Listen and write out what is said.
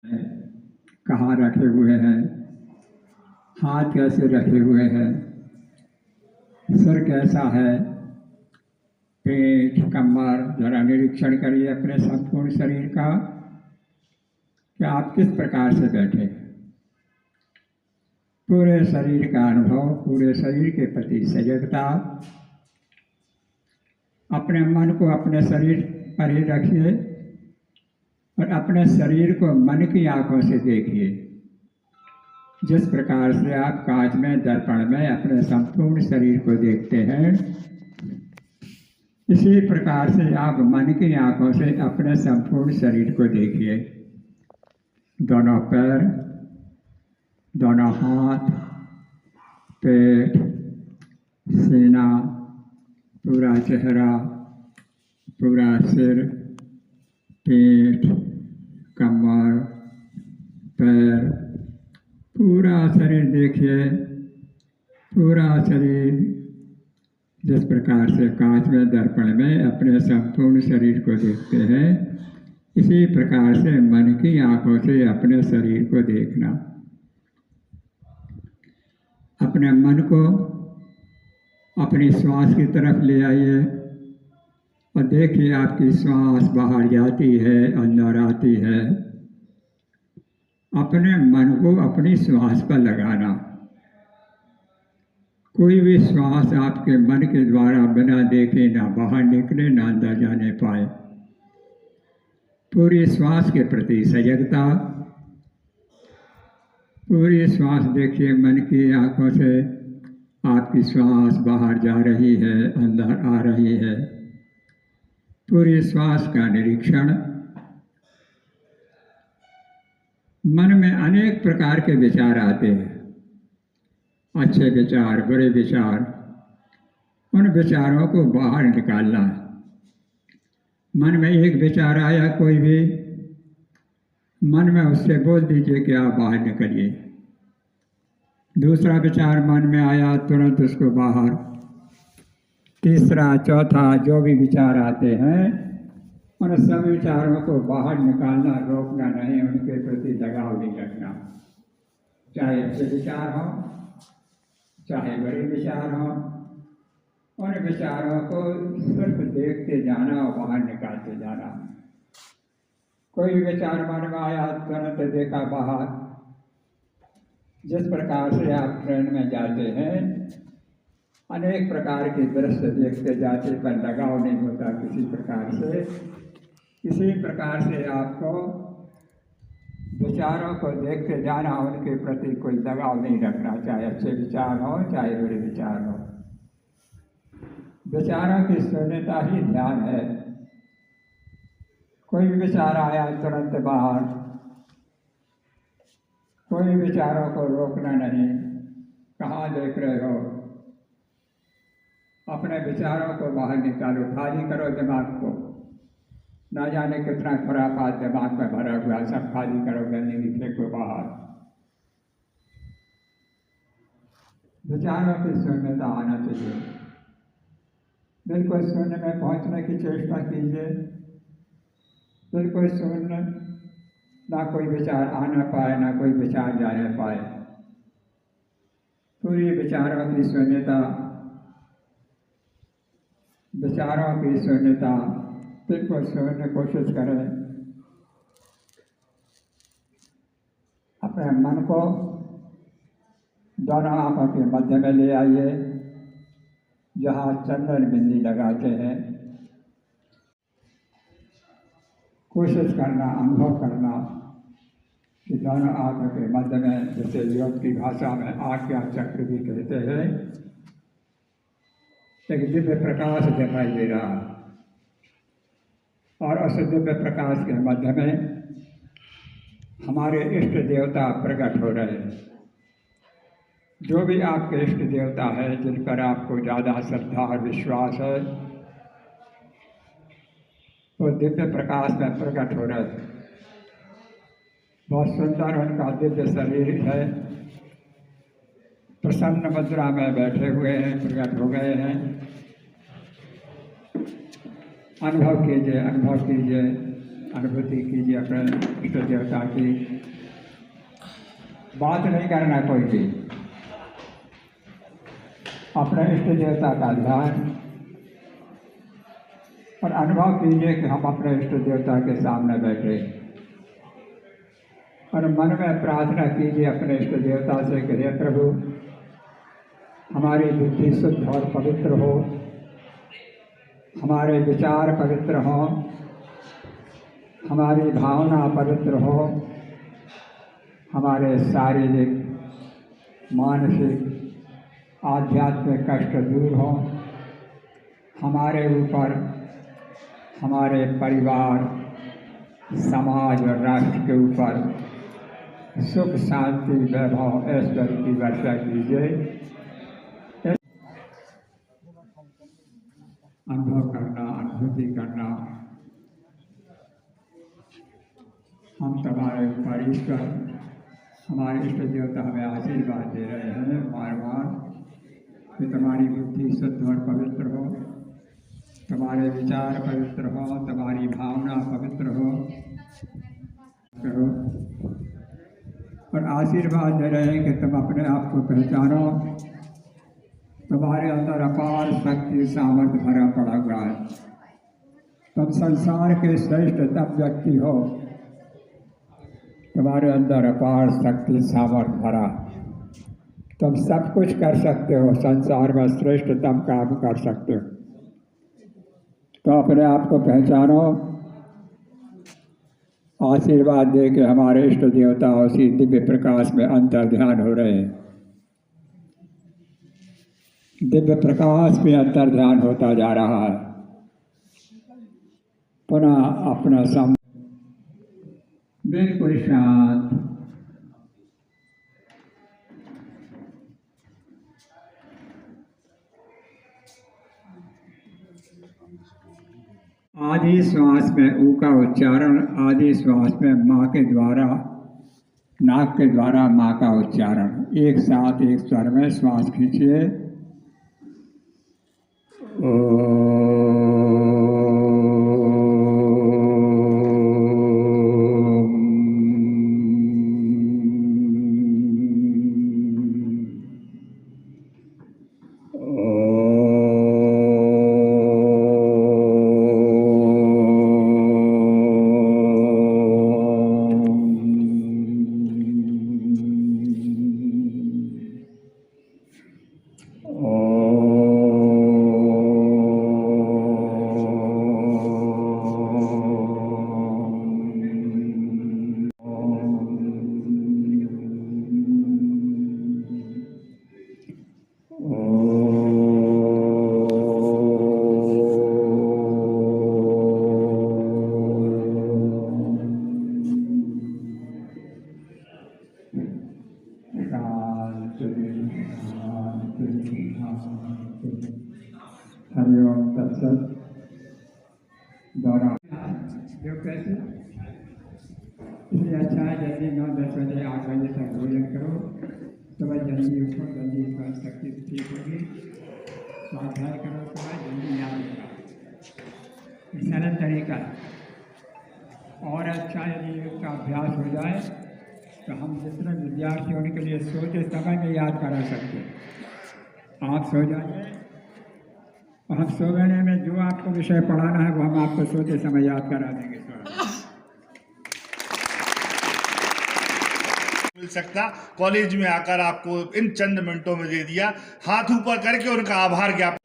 कहाँ रखे हुए हैं, हाथ कैसे रखे हुए हैं, सिर कैसा है, पेट, कमर, जरा निरीक्षण करिए अपने संपूर्ण शरीर का कि आप किस प्रकार से बैठे। पूरे शरीर का अनुभव, पूरे शरीर के प्रति सजगता, अपने मन को अपने शरीर पर ही रखिए और अपने शरीर को मन की आंखों से देखिए। जिस प्रकार से आप कांच में, दर्पण में अपने संपूर्ण शरीर को देखते हैं, इसी प्रकार से आप मन की आंखों से अपने संपूर्ण शरीर को देखिए। दोनों पैर, दोनों हाथ, पेट, सीना, पूरा चेहरा, पूरा सिर, पेट, कमर, पैर, पूरा शरीर देखिए। पूरा शरीर जिस प्रकार से कांच में, दर्पण में अपने संपूर्ण शरीर को देखते हैं, इसी प्रकार से मन की आंखों से अपने शरीर को देखना। अपने मन को अपनी श्वास की तरफ ले आइए और देखिए आपकी श्वास बाहर जाती है, अंदर आती है। अपने मन को अपनी श्वास पर लगाना। कोई भी श्वास आपके मन के द्वारा बिना देखे ना बाहर निकले, ना अंदर जाने पाए। पूरी श्वास के प्रति सजगता। पूरी श्वास देखिए, मन की आंखों से आपकी श्वास बाहर जा रही है, अंदर आ रही है। पूरी श्वास का निरीक्षण। मन में अनेक प्रकार के विचार आते हैं, अच्छे विचार, बुरे विचार। उन विचारों को बाहर निकालना है। मन में एक विचार आया कोई भी, मन में उससे बोल दीजिए कि आप बाहर निकलिए। दूसरा विचार मन में आया, तुरंत उसको बाहर। तीसरा, चौथा, जो भी विचार आते हैं, उन सब विचारों को बाहर निकालना, रोकना नहीं, उनके प्रति लगाव नहीं रखना। चाहे अच्छे विचार हों, चाहे बड़े विचार हों, उन विचारों को सिर्फ देखते जाना और बाहर निकालते जाना। कोई विचार मन में आया, तुरंत देखा बाहर। जिस प्रकार से आप ट्रेन में जाते हैं, अनेक प्रकार के दृश्य देखते जाते पर लगाव नहीं होता किसी प्रकार से। इसी प्रकार से आपको विचारों को देखते जाना, उनके प्रति कोई लगाव नहीं रखना, चाहे अच्छे विचार हो, चाहे बुरे विचार हो। विचारों की शून्यता ही ध्यान है। कोई भी विचार आया, तुरंत बाहर। कोई विचारों को रोकना नहीं। कहाँ देख रहे हो? अपने विचारों को बाहर निकालो, खाली करो दिमाग को। ना जाने कितना खुरापात दिमाग में भरा हुआ, सब खाली करो, गंदगी फेंको बाहर। विचारों की शून्यता आना चाहिए। बिल्कुल शून्य में पहुंचने की चेष्टा कीजिए। बिल्कुल शून्य, ना कोई विचार आना पाए, ना कोई विचार जाने पाए। पूरी विचारों की शून्यता, विचारों की शून्यता। बिल्कुल शून्य कोशिश करें। अपने मन को दोनों आंखों के मध्य में ले आइए, जहाँ चंदन बिंदी लगाते हैं। कोशिश करना, अनुभव करना कि दोनों आंखों के मध्य में, जैसे योग की भाषा में आज्ञा चक्र भी कहते हैं, एक दिव्य प्रकाश दिखाई दे रहा है और उस दिव्य प्रकाश के मध्य में हमारे इष्ट देवता प्रकट हो रहे हैं। जो भी आपके इष्ट देवता है, जिन पर आपको ज़्यादा श्रद्धा और विश्वास है, वो दिव्य प्रकाश में प्रकट हो रहे हैं। बहुत सुंदर उनका दिव्य शरीर है। प्रसन्न मुद्रा में बैठे हुए हैं, प्रकट हो गए हैं। अनुभव कीजिए, अनुभव कीजिए। अनुभूति कीजिए अपने इष्ट देवता की। बात नहीं करना कोई भी, अपने इष्ट देवता का ध्यान और अनुभव कीजिए कि हम अपने इष्ट देवता के सामने बैठे और मन में प्रार्थना कीजिए अपने इष्ट देवता से कि हे प्रभु, हमारी बुद्धि शुद्ध और पवित्र हो, हमारे विचार पवित्र हों, हमारी भावना पवित्र हो, हमारे शारीरिक, मानसिक, आध्यात्मिक कष्ट दूर हो, हमारे ऊपर, हमारे परिवार, समाज और राष्ट्र के ऊपर सुख शांति वैभव ऐश्वर्य की वर्षा कीजिए। अनुभव करना, अनुभूति करना, हम तुम्हारे ऊपर ईश्वर, हमारे इष्ट देवता हमें आशीर्वाद दे रहे हैं बार बार कि तुम्हारी बुद्धि शुद्ध और पवित्र हो, तुम्हारे विचार पवित्र हो, तुम्हारी भावना पवित्र हो करो, और आशीर्वाद दे रहे हैं कि तुम अपने आप को पहचानो, तुम्हारे अंदर अपार शक्ति सामर्थ्य भरा पड़ा हुआ है, तुम संसार के श्रेष्ठतम व्यक्ति हो, तुम्हारे अंदर अपार शक्ति सामर्थ्य भरा, तुम सब कुछ कर सकते हो, संसार में श्रेष्ठतम काम कर सकते हो। तो अपने आप को पहचानो, आशीर्वाद दे के हमारे इष्ट देवता उसी दिव्य प्रकाश में अंतर ध्यान हो रहे हैं। दिव्य प्रकाश में अंतर ध्यान होता जा रहा है। पुनः अपना सम बिल्कुल शांत, आदि श्वास में ऊ का उच्चारण, आदि श्वास में माँ के द्वारा, नाक के द्वारा माँ का उच्चारण, एक साथ एक स्वर में श्वास खींचिए। हरिओम तत्सत। दौरा जो कैसे इसलिए अच्छा है, जल्दी 9-10 बजे 8 बजे तक भोजन करो, सुबह जल्दी उठो, जल्दी शक्ति ठीक होगी, स्वाध्याय करो, तो जल्दी याद होगा। सरल तरीका और अच्छा यदि इसका अभ्यास हो जाए तो हम जितने विद्यार्थी होने के लिए सोते समय में याद करा सकते हैं। आप सो जाइए और हम सोने में जो आपको विषय पढ़ाना है वो हम आपको सोते समय याद करा देंगे। मिल सकता, कॉलेज में आकर आपको इन चंद मिनटों में दे दिया, हाथ ऊपर करके उनका आभार ज्ञापन